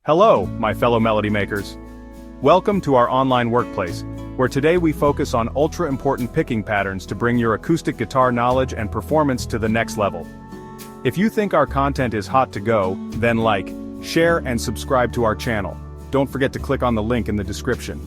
Hello, my fellow melody makers. Welcome to our online workplace, where today we focus on ultra-important picking patterns to bring your acoustic guitar knowledge and performance to the next level. If you think our content is hot to go, then like, share and subscribe to our channel. Don't forget to click on the link in the description.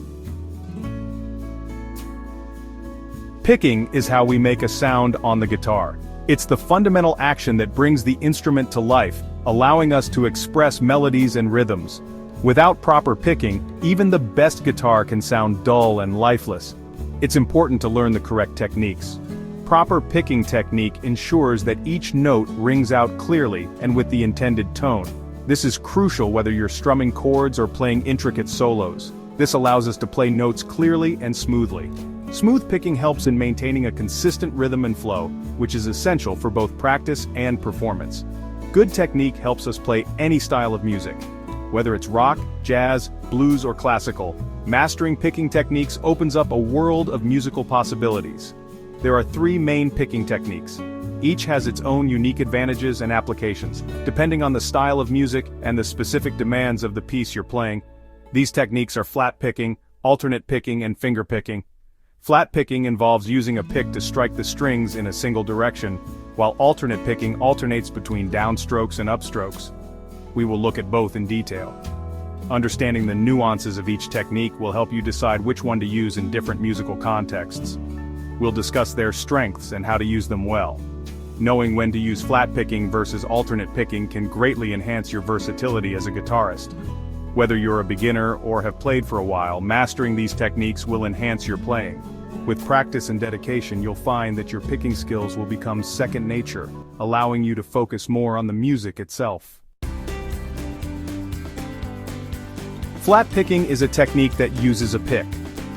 Picking is how we make a sound on the guitar. It's the fundamental action that brings the instrument to life, allowing us to express melodies and rhythms. Without proper picking, even the best guitar can sound dull and lifeless. It's important to learn the correct techniques. Proper picking technique ensures that each note rings out clearly and with the intended tone. This is crucial whether you're strumming chords or playing intricate solos. This allows us to play notes clearly and smoothly. Smooth picking helps in maintaining a consistent rhythm and flow, which is essential for both practice and performance. Good technique helps us play any style of music. Whether it's rock, jazz, blues or classical, mastering picking techniques opens up a world of musical possibilities. There are 3 main picking techniques. Each has its own unique advantages and applications, depending on the style of music and the specific demands of the piece you're playing. These techniques are flat picking, alternate picking and finger picking. Flat picking involves using a pick to strike the strings in a single direction, while alternate picking alternates between downstrokes and upstrokes. We will look at both in detail. Understanding the nuances of each technique will help you decide which one to use in different musical contexts. We'll discuss their strengths and how to use them well. Knowing when to use flat picking versus alternate picking can greatly enhance your versatility as a guitarist. Whether you're a beginner or have played for a while, mastering these techniques will enhance your playing. With practice and dedication, you'll find that your picking skills will become second nature, allowing you to focus more on the music itself. Flat picking is a technique that uses a pick.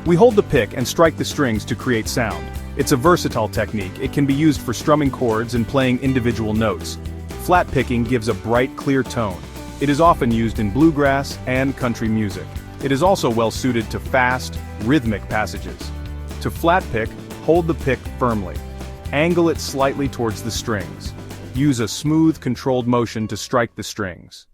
We hold the pick and strike the strings to create sound. It's a versatile technique. It can be used for strumming chords and playing individual notes. Flat picking gives a bright, clear tone. It is often used in bluegrass and country music. It is also well suited to fast, rhythmic passages. To flat pick, hold the pick firmly. Angle it slightly towards the strings. Use a smooth, controlled motion to strike the strings.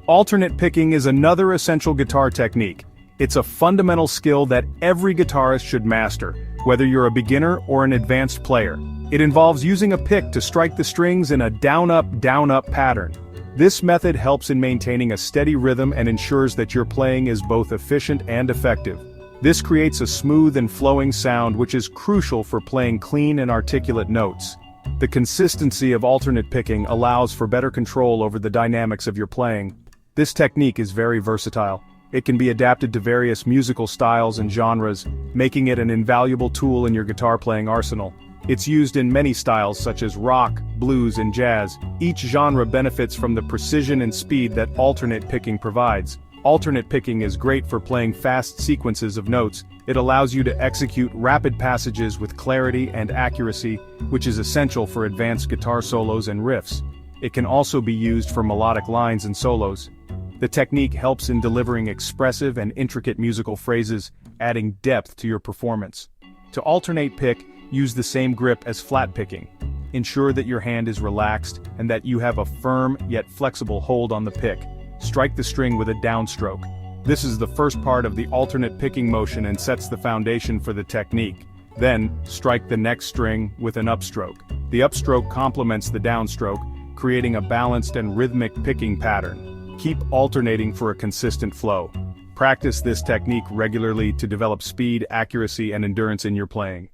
Alternate picking is another essential guitar technique. It's a fundamental skill that every guitarist should master, whether you're a beginner or an advanced player. It involves using a pick to strike the strings in a down-up pattern. This method helps in maintaining a steady rhythm and ensures that your playing is both efficient and effective. This creates a smooth and flowing sound which is crucial for playing clean and articulate notes. The consistency of alternate picking allows for better control over the dynamics of your playing. This technique is very versatile. It can be adapted to various musical styles and genres, making it an invaluable tool in your guitar playing arsenal. It's used in many styles such as rock, blues, and jazz. Each genre benefits from the precision and speed that alternate picking provides. Alternate picking is great for playing fast sequences of notes. It allows you to execute rapid passages with clarity and accuracy, which is essential for advanced guitar solos and riffs. It can also be used for melodic lines and solos. The technique helps in delivering expressive and intricate musical phrases, adding depth to your performance. To alternate pick, use the same grip as flat picking. Ensure that your hand is relaxed and that you have a firm yet flexible hold on the pick. Strike the string with a downstroke. This is the first part of the alternate picking motion and sets the foundation for the technique. Then, strike the next string with an upstroke. The upstroke complements the downstroke, creating a balanced and rhythmic picking pattern. Keep alternating for a consistent flow. Practice this technique regularly to develop speed, accuracy, and endurance in your playing.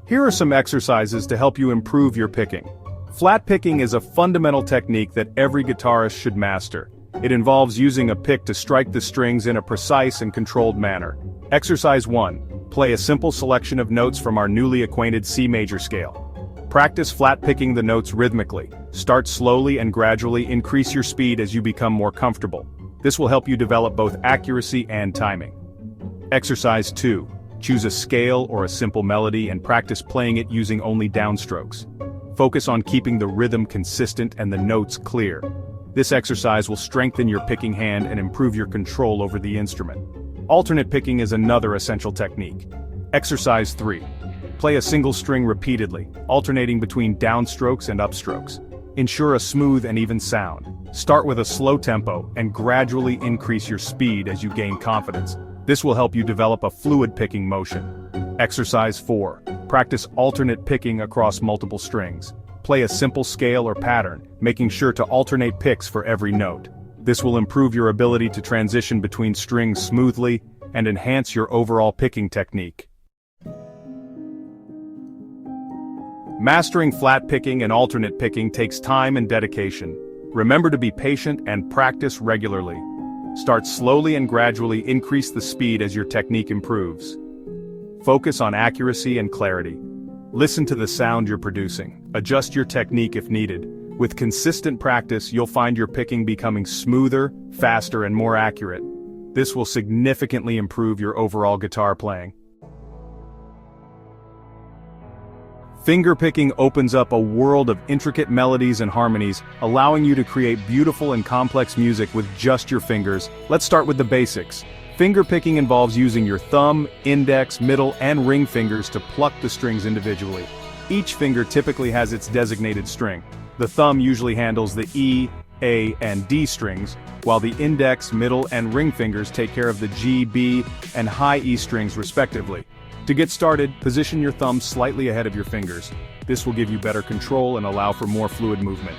Here are some exercises to help you improve your picking. Flat picking is a fundamental technique that every guitarist should master. It involves using a pick to strike the strings in a precise and controlled manner. Exercise 1. Play a simple selection of notes from our newly acquainted C major scale. Practice flat picking the notes rhythmically. Start slowly and gradually increase your speed as you become more comfortable. This will help you develop both accuracy and timing. Exercise 2. Choose a scale or a simple melody and practice playing it using only downstrokes. Focus on keeping the rhythm consistent and the notes clear. This exercise will strengthen your picking hand and improve your control over the instrument. Alternate picking is another essential technique. Exercise 3. Play a single string repeatedly, alternating between downstrokes and upstrokes. Ensure a smooth and even sound. Start with a slow tempo and gradually increase your speed as you gain confidence. This will help you develop a fluid picking motion. Exercise 4. Practice alternate picking across multiple strings. Play a simple scale or pattern, making sure to alternate picks for every note. This will improve your ability to transition between strings smoothly and enhance your overall picking technique. Mastering flat picking and alternate picking takes time and dedication. Remember to be patient and practice regularly. Start slowly and gradually increase the speed as your technique improves. Focus on accuracy and clarity. Listen to the sound you're producing. Adjust your technique if needed. With consistent practice, you'll find your picking becoming smoother, faster, and more accurate. This will significantly improve your overall guitar playing. Fingerpicking opens up a world of intricate melodies and harmonies, allowing you to create beautiful and complex music with just your fingers. Let's start with the basics. Fingerpicking involves using your thumb, index, middle, and ring fingers to pluck the strings individually. Each finger typically has its designated string. The thumb usually handles the E, A, and D strings, while the index, middle, and ring fingers take care of the G, B, and high E strings respectively. To get started, position your thumb slightly ahead of your fingers. This will give you better control and allow for more fluid movement.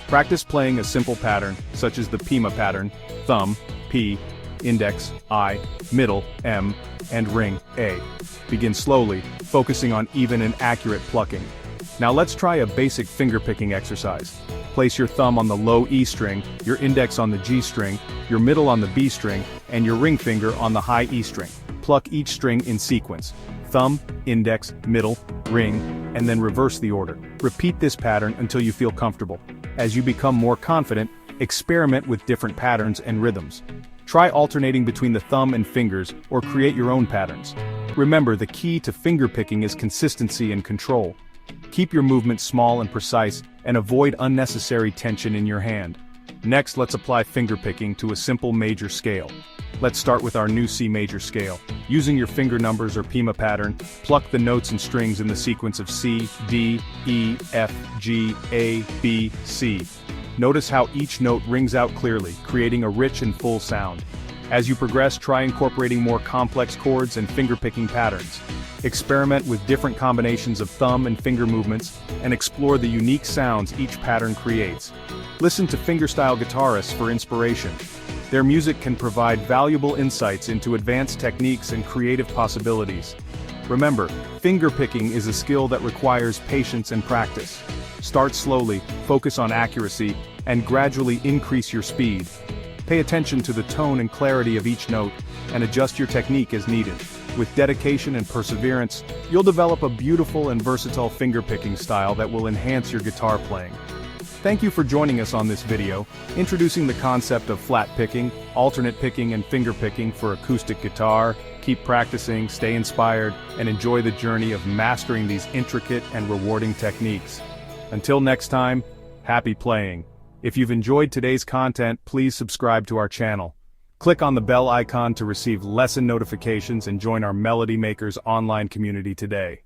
Practice playing a simple pattern, such as the Pima pattern, thumb, P, index, I, middle, M, and ring, A. Begin slowly, focusing on even and accurate plucking. Now let's try a basic fingerpicking exercise. Place your thumb on the low E string, your index on the G string, your middle on the B string, and your ring finger on the high E string. Pluck each string in sequence. Thumb, index, middle, ring, and then reverse the order. Repeat this pattern until you feel comfortable. As you become more confident, experiment with different patterns and rhythms. Try alternating between the thumb and fingers or create your own patterns. Remember, the key to fingerpicking is consistency and control. Keep your movements small and precise, and avoid unnecessary tension in your hand. Next, let's apply fingerpicking to a simple major scale. Let's start with our new C major scale. Using your finger numbers or Pima pattern, pluck the notes and strings in the sequence of C, D, E, F, G, A, B, C. Notice how each note rings out clearly, creating a rich and full sound. As you progress, try incorporating more complex chords and fingerpicking patterns. Experiment with different combinations of thumb and finger movements, and explore the unique sounds each pattern creates. Listen to fingerstyle guitarists for inspiration. Their music can provide valuable insights into advanced techniques and creative possibilities. Remember, fingerpicking is a skill that requires patience and practice. Start slowly, focus on accuracy, and gradually increase your speed. Pay attention to the tone and clarity of each note, and adjust your technique as needed. With dedication and perseverance, you'll develop a beautiful and versatile fingerpicking style that will enhance your guitar playing. Thank you for joining us on this video, introducing the concept of flat picking, alternate picking, and fingerpicking for acoustic guitar. Keep practicing, stay inspired, and enjoy the journey of mastering these intricate and rewarding techniques. Until next time, happy playing. If you've enjoyed today's content, please subscribe to our channel. Click on the bell icon to receive lesson notifications and join our Melody Makers online community today.